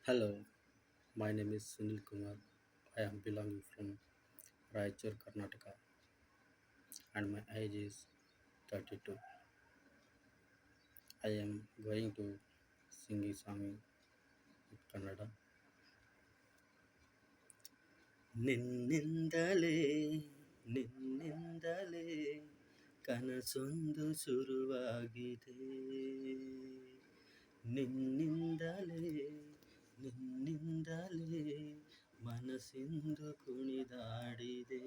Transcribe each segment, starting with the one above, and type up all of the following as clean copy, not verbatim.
Hello, my name is Sunil Kumar. I am belonging from Raichur, Karnataka, and my age is 32. I am going to sing a song in Kannada. ನಿನ್ನಿಂದಲೇ ನಿನ್ನಿಂದಲೇ ಕನಸೊಂದು ಶುರುವಾಗಿದೆ ನಿನ್ನಿಂದಲೇ ನಿನ್ನಿಂದಲೇ ಮನಸ್ಸಿಂದು ಕುಣಿದಾಡಿದೆ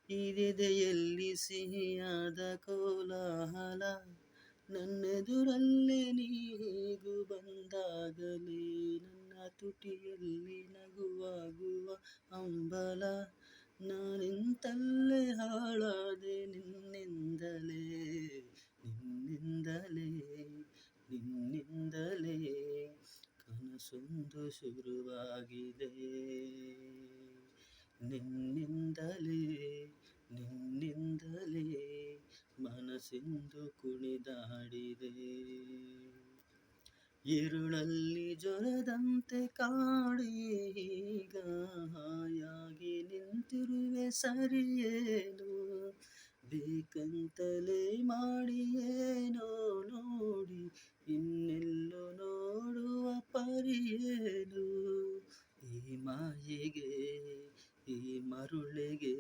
ಇದೆದೆಯಲ್ಲಿ ಸಿಹಿಯಾದ ಕೋಲಾಹಲ ನನ್ನೆದುರಲ್ಲೇ ನೀಗೂ ಬಂದಾಗಲೇ ನನ್ನ ತುಟಿಯಲ್ಲಿ ನಗುವಾಗುವ ಹಂಬಲ ನಾನಿಂತಲ್ಲೇ ಹಾಳಾದೆ ನಿನ್ನಿಂದಲೇ ನಿನ್ನಿಂದಲೇ ನಿನ್ನಿಂದಲೇ ಕನಸೊಂದು ಶುರುವಾಗಿದೆ ನಿನ್ನಿಂದಲೇ ನಿನ್ನಿಂದಲೇ ಮನಸ್ಸಿಂದು ಕುಣಿದಾಡಿದೆ ഇരുಳಲ್ಲಿ ಜ್ವರದಂತೆ ಕಾಡೀಗ ಹಾಯಾಗಿ ನಿಂತಿರುವೆ ಸರಿಯೇನು ಬೇಕಂತಲೇ ಮಾಡಿಯೇನೋ ನೋಡಿ ಇನ್ನೆಲ್ಲೋ ನೋಡುವ ಪರಿಯೇನು ಈ ಮಾಯೆಗೆ ಈ ಮರುಳಿಗೆ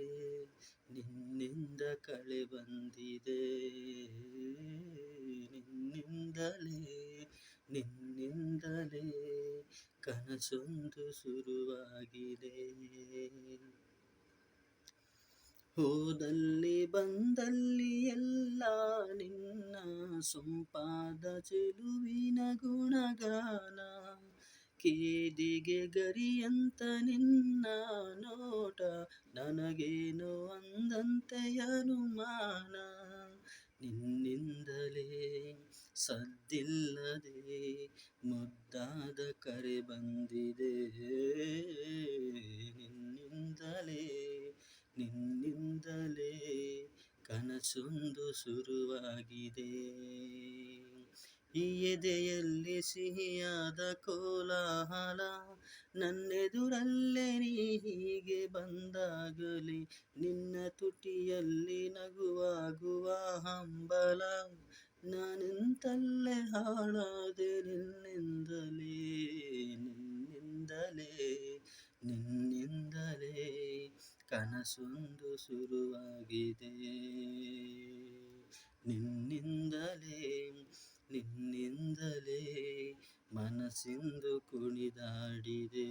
ನಿನ್ನಿಂದ ಕಳೆ ಬಂದಿದೆ ನಿನ್ನಿಂದಲೇ ನಿನ್ನಿಂದಲೇ ಕನಸೊಂದು ಶುರುವಾಗಿದೆ ಹೋದಲ್ಲಿ ಬಂದಲ್ಲಿ ಎಲ್ಲ ನಿನ್ನ ಸೊಂಪಾದ ಚೆಲುವಿನ ಗುಣಗಾನ ಕೇದಿಗೆ ಗರಿಯಂತ ನಿನ್ನ ನೋಟ ನನಗೇನೋ ಅಂದಂತೆ ಅನುಮಾನ ನಿನ್ನಿಂದಲೇ ಸದ್ದಿಲ್ಲದೆ ಮುದ್ದಾದ ಕರೆ ಬಂದಿದೆ ನಿನ್ನಿಂದಲೇ ನಿನ್ನಿಂದಲೇ ಕನಸೊಂದು ಶುರುವಾಗಿದೆ ಈ ಎದೆಯಲ್ಲಿ ಸಿಹಿಯಾದ ಕೋಲಾಹಲ ನನ್ನೆದುರಲ್ಲೇ ನೀ ಹೀಗೆ ಬಂದಾಗಲೇ ನಿನ್ನ ತುಟಿಯಲ್ಲಿ ನಗುವಾಗುವ ಹಂಬಲ ನಾನಿಂತಲ್ಲೇ ಹಾಳಾದೆ ನಿನ್ನಿಂದಲೇ ನಿನ್ನಿಂದಲೇ ನಿನ್ನಿಂದಲೇ ಕನಸೊಂದು ಶುರುವಾಗಿದೆ ನಿನ್ನಿಂದಲೇ ನಿನ್ನಿಂದಲೇ ಮನಸ್ಸಿಂದು ಕುಣಿದಾಡಿದೆ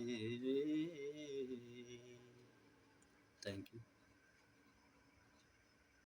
ಥ್ಯಾಂಕ್ ಯು.